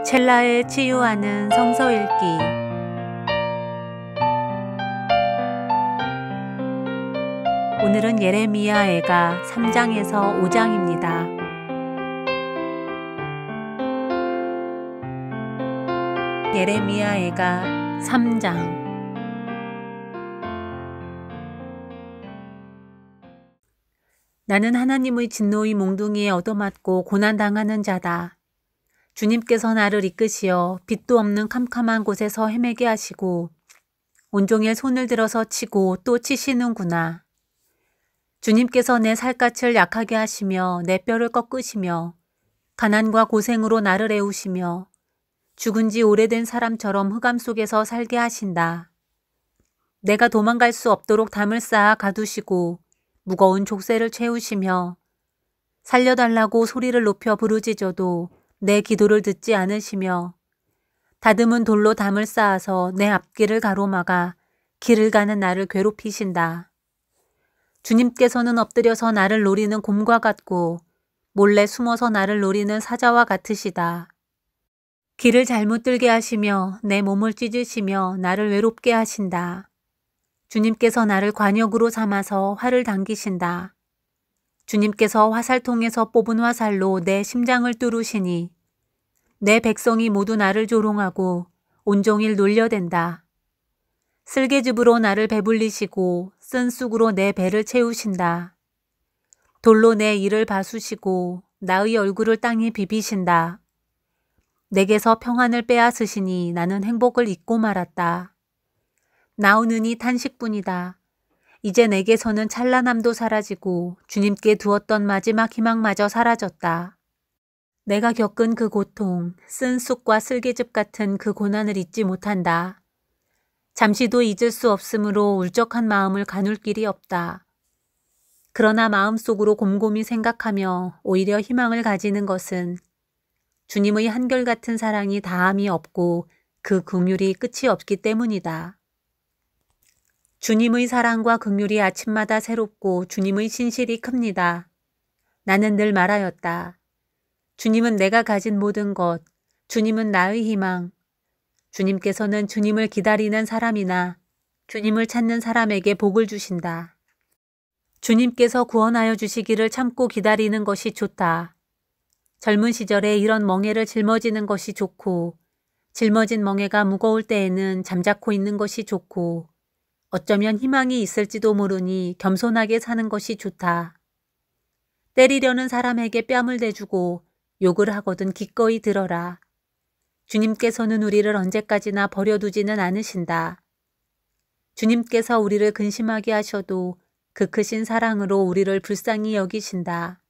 첼라에 치유하는 성서 읽기. 오늘은 예레미야애가 3장에서 5장입니다. 예레미야애가 3장. 나는 하나님의 진노의 몽둥이에 얻어맞고 고난당하는 자다. 주님께서 나를 이끄시어 빛도 없는 캄캄한 곳에서 헤매게 하시고 온종일 손을 들어서 치고 또 치시는구나. 주님께서 내 살갗을 약하게 하시며 내 뼈를 꺾으시며 가난과 고생으로 나를 애우시며 죽은 지 오래된 사람처럼 흑암 속에서 살게 하신다. 내가 도망갈 수 없도록 담을 쌓아 가두시고 무거운 족쇄를 채우시며 살려달라고 소리를 높여 부르짖어도 내 기도를 듣지 않으시며 다듬은 돌로 담을 쌓아서 내 앞길을 가로막아 길을 가는 나를 괴롭히신다. 주님께서는 엎드려서 나를 노리는 곰과 같고 몰래 숨어서 나를 노리는 사자와 같으시다. 길을 잘못 들게 하시며 내 몸을 찢으시며 나를 외롭게 하신다. 주님께서 나를 관역으로 삼아서 활을 당기신다. 주님께서 화살통에서 뽑은 화살로 내 심장을 뚫으시니 내 백성이 모두 나를 조롱하고 온종일 놀려댄다. 쓸개즙으로 나를 배불리시고 쓴 쑥으로 내 배를 채우신다. 돌로 내 이를 바수시고 나의 얼굴을 땅에 비비신다. 내게서 평안을 빼앗으시니 나는 행복을 잊고 말았다. 나오느니 탄식뿐이다. 이제 내게서는 찬란함도 사라지고 주님께 두었던 마지막 희망마저 사라졌다. 내가 겪은 그 고통, 쓴 쑥과 쓸개즙 같은 그 고난을 잊지 못한다. 잠시도 잊을 수 없으므로 울적한 마음을 가눌 길이 없다. 그러나 마음속으로 곰곰이 생각하며 오히려 희망을 가지는 것은 주님의 한결같은 사랑이 다함이 없고 그 긍휼이 끝이 없기 때문이다. 주님의 사랑과 긍휼이 아침마다 새롭고 주님의 신실이 큽니다. 나는 늘 말하였다. 주님은 내가 가진 모든 것, 주님은 나의 희망. 주님께서는 주님을 기다리는 사람이나 주님을 찾는 사람에게 복을 주신다. 주님께서 구원하여 주시기를 참고 기다리는 것이 좋다. 젊은 시절에 이런 멍에를 짊어지는 것이 좋고 짊어진 멍에가 무거울 때에는 잠자코 있는 것이 좋고 어쩌면 희망이 있을지도 모르니 겸손하게 사는 것이 좋다. 때리려는 사람에게 뺨을 대주고 욕을 하거든 기꺼이 들어라. 주님께서는 우리를 언제까지나 버려두지는 않으신다. 주님께서 우리를 근심하게 하셔도 그 크신 사랑으로 우리를 불쌍히 여기신다.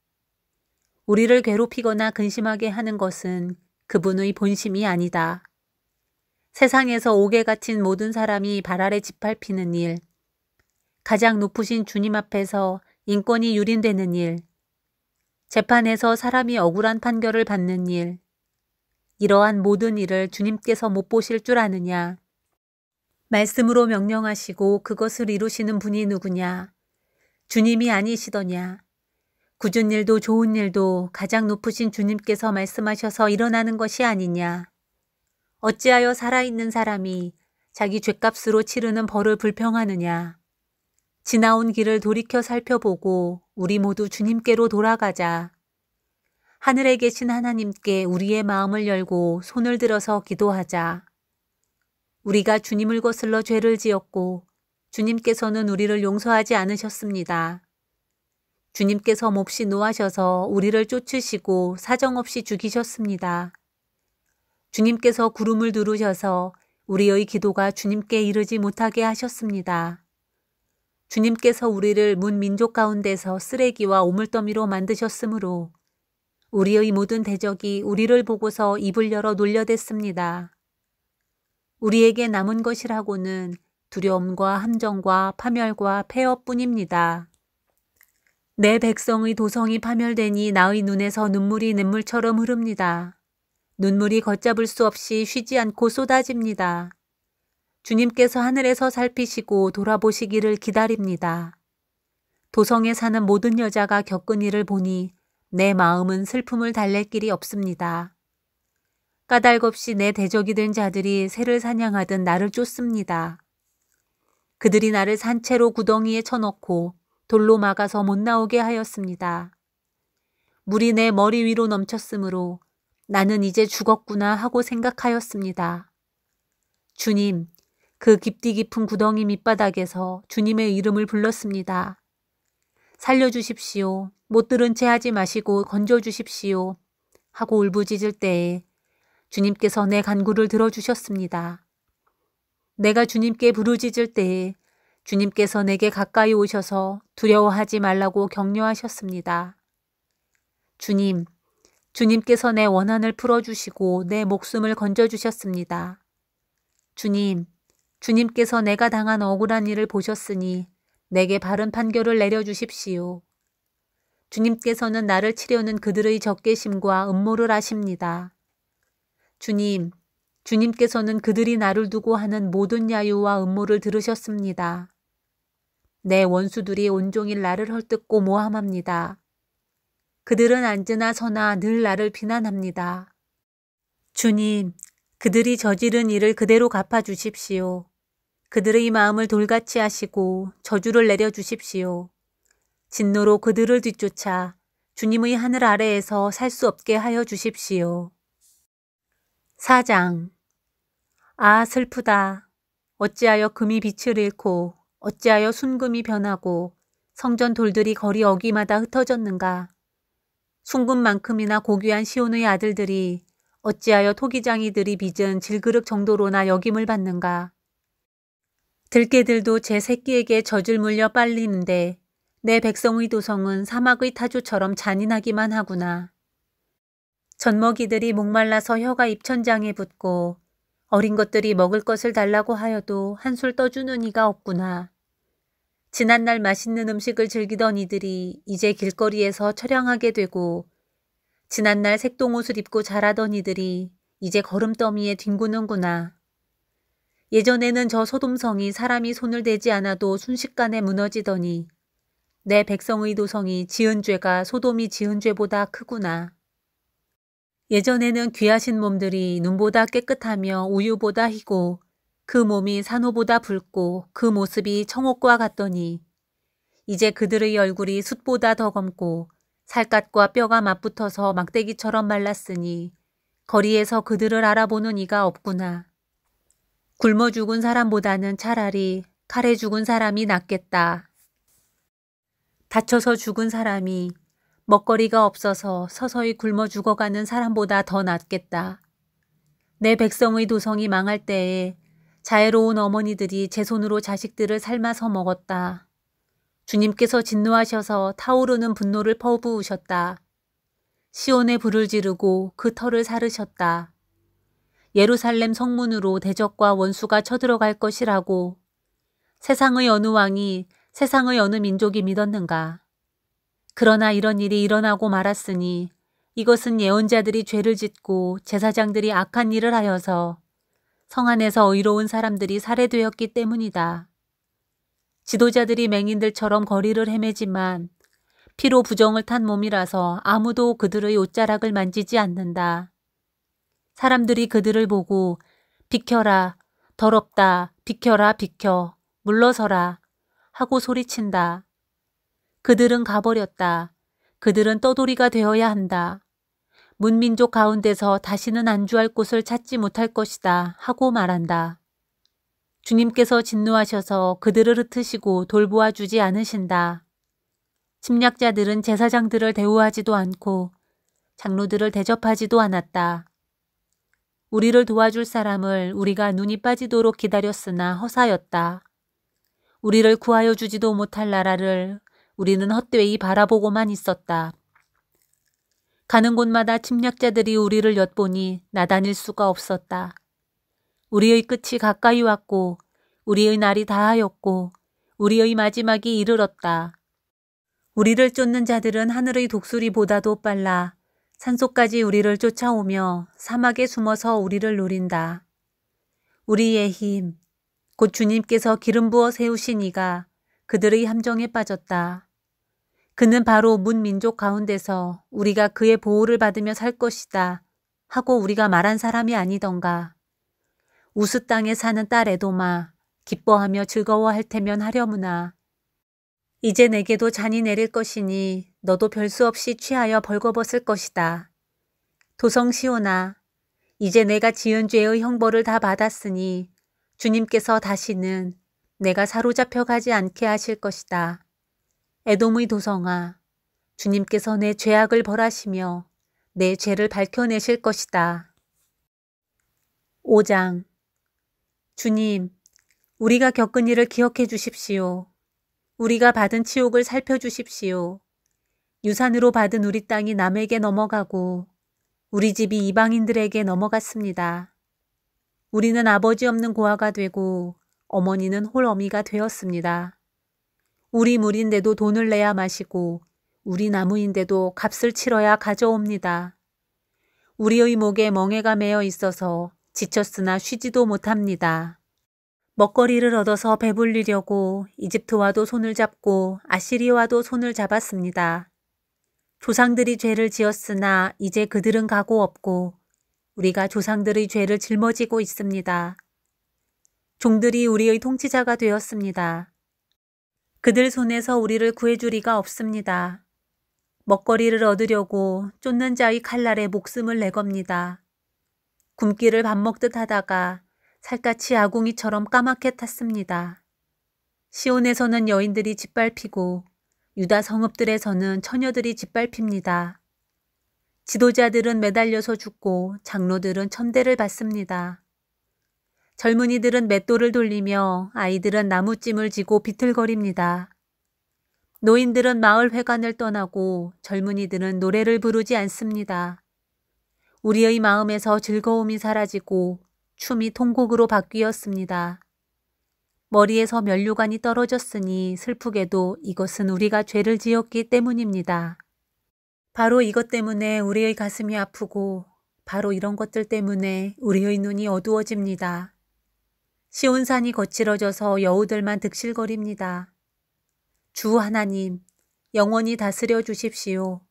우리를 괴롭히거나 근심하게 하는 것은 그분의 본심이 아니다. 세상에서 옥에 갇힌 모든 사람이 발 아래 짓밟히는 일, 가장 높으신 주님 앞에서 인권이 유린되는 일, 재판에서 사람이 억울한 판결을 받는 일, 이러한 모든 일을 주님께서 못 보실 줄 아느냐? 말씀으로 명령하시고 그것을 이루시는 분이 누구냐? 주님이 아니시더냐? 굳은 일도 좋은 일도 가장 높으신 주님께서 말씀하셔서 일어나는 것이 아니냐? 어찌하여 살아있는 사람이 자기 죗값으로 치르는 벌을 불평하느냐? 지나온 길을 돌이켜 살펴보고 우리 모두 주님께로 돌아가자. 하늘에 계신 하나님께 우리의 마음을 열고 손을 들어서 기도하자. 우리가 주님을 거슬러 죄를 지었고 주님께서는 우리를 용서하지 않으셨습니다. 주님께서 몹시 노하셔서 우리를 쫓으시고 사정없이 죽이셨습니다. 주님께서 구름을 두르셔서 우리의 기도가 주님께 이르지 못하게 하셨습니다. 주님께서 우리를 문 민족 가운데서 쓰레기와 오물더미로 만드셨으므로 우리의 모든 대적이 우리를 보고서 입을 열어 놀려댔습니다. 우리에게 남은 것이라고는 두려움과 함정과 파멸과 폐허뿐입니다. 내 백성의 도성이 파멸되니 나의 눈에서 눈물이 냇물처럼 흐릅니다. 눈물이 걷잡을 수 없이 쉬지 않고 쏟아집니다. 주님께서 하늘에서 살피시고 돌아보시기를 기다립니다. 도성에 사는 모든 여자가 겪은 일을 보니 내 마음은 슬픔을 달랠 길이 없습니다. 까닭없이 내 대적이 된 자들이 새를 사냥하듯 나를 쫓습니다. 그들이 나를 산채로 구덩이에 쳐넣고 돌로 막아서 못 나오게 하였습니다. 물이 내 머리 위로 넘쳤으므로 나는 이제 죽었구나 하고 생각하였습니다. 주님, 그 깊디 깊은 구덩이 밑바닥에서 주님의 이름을 불렀습니다. 살려주십시오. 못 들은 채 하지 마시고 건져주십시오. 하고 울부짖을 때에 주님께서 내 간구를 들어주셨습니다. 내가 주님께 부르짖을 때에 주님께서 내게 가까이 오셔서 두려워하지 말라고 격려하셨습니다. 주님께서 내 원한을 풀어주시고 내 목숨을 건져주셨습니다. 주님께서 내가 당한 억울한 일을 보셨으니 내게 바른 판결을 내려주십시오. 주님께서는 나를 치려는 그들의 적개심과 음모를 아십니다. 주님께서는 그들이 나를 두고 하는 모든 야유와 음모를 들으셨습니다. 내 원수들이 온종일 나를 헐뜯고 모함합니다. 그들은 앉으나 서나 늘 나를 비난합니다. 주님, 그들이 저지른 일을 그대로 갚아주십시오. 그들의 마음을 돌같이 하시고 저주를 내려주십시오. 진노로 그들을 뒤쫓아 주님의 하늘 아래에서 살 수 없게 하여 주십시오. 4장. 아, 슬프다. 어찌하여 금이 빛을 잃고 어찌하여 순금이 변하고 성전 돌들이 거리 어귀마다 흩어졌는가. 순금만큼이나 고귀한 시온의 아들들이 어찌하여 토기장이들이 빚은 질그릇 정도로나 여김을 받는가. 들깨들도 제 새끼에게 젖을 물려 빨리는데 내 백성의 도성은 사막의 타조처럼 잔인하기만 하구나. 젖먹이들이 목말라서 혀가 입천장에 붙고 어린 것들이 먹을 것을 달라고 하여도 한술 떠주는 이가 없구나. 지난날 맛있는 음식을 즐기던 이들이 이제 길거리에서 처량하게 되고 지난날 색동옷을 입고 자라던 이들이 이제 거름더미에 뒹구는구나. 예전에는 저 소돔성이 사람이 손을 대지 않아도 순식간에 무너지더니 내 백성의 도성이 지은 죄가 소돔이 지은 죄보다 크구나. 예전에는 귀하신 몸들이 눈보다 깨끗하며 우유보다 희고 그 몸이 산호보다 붉고 그 모습이 청옥과 같더니 이제 그들의 얼굴이 숯보다 더 검고 살갗과 뼈가 맞붙어서 막대기처럼 말랐으니 거리에서 그들을 알아보는 이가 없구나. 굶어 죽은 사람보다는 차라리 칼에 죽은 사람이 낫겠다. 다쳐서 죽은 사람이 먹거리가 없어서 서서히 굶어 죽어가는 사람보다 더 낫겠다. 내 백성의 도성이 망할 때에 자애로운 어머니들이 제 손으로 자식들을 삶아서 먹었다. 주님께서 진노하셔서 타오르는 분노를 퍼부으셨다. 시온에 불을 지르고 그 터를 사르셨다. 예루살렘 성문으로 대적과 원수가 쳐들어갈 것이라고 세상의 어느 왕이 세상의 어느 민족이 믿었는가. 그러나 이런 일이 일어나고 말았으니 이것은 예언자들이 죄를 짓고 제사장들이 악한 일을 하여서 성 안에서 의로운 사람들이 살해되었기 때문이다. 지도자들이 맹인들처럼 거리를 헤매지만 피로 부정을 탄 몸이라서 아무도 그들의 옷자락을 만지지 않는다. 사람들이 그들을 보고 비켜라, 더럽다, 비켜라, 비켜, 물러서라 하고 소리친다. 그들은 가버렸다. 그들은 떠돌이가 되어야 한다. 문민족 가운데서 다시는 안주할 곳을 찾지 못할 것이다 하고 말한다. 주님께서 진노하셔서 그들을 흩으시고 돌보아 주지 않으신다. 침략자들은 제사장들을 대우하지도 않고 장로들을 대접하지도 않았다. 우리를 도와줄 사람을 우리가 눈이 빠지도록 기다렸으나 허사였다. 우리를 구하여 주지도 못할 나라를 우리는 헛되이 바라보고만 있었다. 가는 곳마다 침략자들이 우리를 엿보니 나다닐 수가 없었다. 우리의 끝이 가까이 왔고 우리의 날이 다하였고 우리의 마지막이 이르렀다. 우리를 쫓는 자들은 하늘의 독수리보다도 빨라 산속까지 우리를 쫓아오며 사막에 숨어서 우리를 노린다. 우리의 힘, 곧 주님께서 기름 부어 세우신 이가 그들의 함정에 빠졌다. 그는 바로 문민족 가운데서 우리가 그의 보호를 받으며 살 것이다 하고 우리가 말한 사람이 아니던가. 우스 땅에 사는 딸 에도마 기뻐하며 즐거워할 테면 하려무나. 이제 내게도 잔이 내릴 것이니 너도 별수 없이 취하여 벌거벗을 것이다. 도성 시온아, 이제 내가 지은 죄의 형벌을 다 받았으니 주님께서 다시는 내가 사로잡혀 가지 않게 하실 것이다. 에돔의 도성아, 주님께서 내 죄악을 벌하시며 내 죄를 밝혀내실 것이다. 5장. 주님, 우리가 겪은 일을 기억해 주십시오. 우리가 받은 치욕을 살펴주십시오. 유산으로 받은 우리 땅이 남에게 넘어가고 우리 집이 이방인들에게 넘어갔습니다. 우리는 아버지 없는 고아가 되고 어머니는 홀어미가 되었습니다. 우리 물인데도 돈을 내야 마시고 우리 나무인데도 값을 치러야 가져옵니다. 우리의 목에 멍에가 매어 있어서 지쳤으나 쉬지도 못합니다. 먹거리를 얻어서 배불리려고 이집트와도 손을 잡고 아시리와도 손을 잡았습니다. 조상들이 죄를 지었으나 이제 그들은 가고 없고 우리가 조상들의 죄를 짊어지고 있습니다. 종들이 우리의 통치자가 되었습니다. 그들 손에서 우리를 구해줄 리가 없습니다. 먹거리를 얻으려고 쫓는 자의 칼날에 목숨을 내겁니다. 굶기를 밥 먹듯 하다가 살갗이 아궁이처럼 까맣게 탔습니다. 시온에서는 여인들이 짓밟히고 유다 성읍들에서는 처녀들이 짓밟힙니다. 지도자들은 매달려서 죽고 장로들은 천대를 받습니다. 젊은이들은 맷돌을 돌리며 아이들은 나무찜을 지고 비틀거립니다. 노인들은 마을 회관을 떠나고 젊은이들은 노래를 부르지 않습니다. 우리의 마음에서 즐거움이 사라지고 춤이 통곡으로 바뀌었습니다. 머리에서 면류관이 떨어졌으니 슬프게도 이것은 우리가 죄를 지었기 때문입니다. 바로 이것 때문에 우리의 가슴이 아프고 바로 이런 것들 때문에 우리의 눈이 어두워집니다. 시온산이 거칠어져서 여우들만 득실거립니다. 주 하나님, 영원히 다스려 주십시오.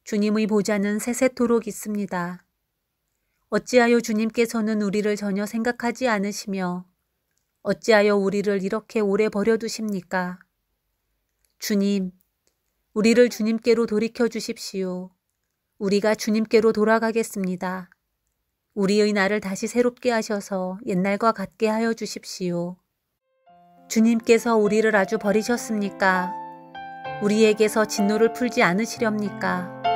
주님의 보좌는 세세토록 있습니다. 어찌하여 주님께서는 우리를 전혀 생각하지 않으시며 어찌하여 우리를 이렇게 오래 버려두십니까? 주님, 우리를 주님께로 돌이켜 주십시오. 우리가 주님께로 돌아가겠습니다. 우리의 날을 다시 새롭게 하셔서 옛날과 같게 하여 주십시오. 주님께서 우리를 아주 버리셨습니까? 우리에게서 진노를 풀지 않으시렵니까?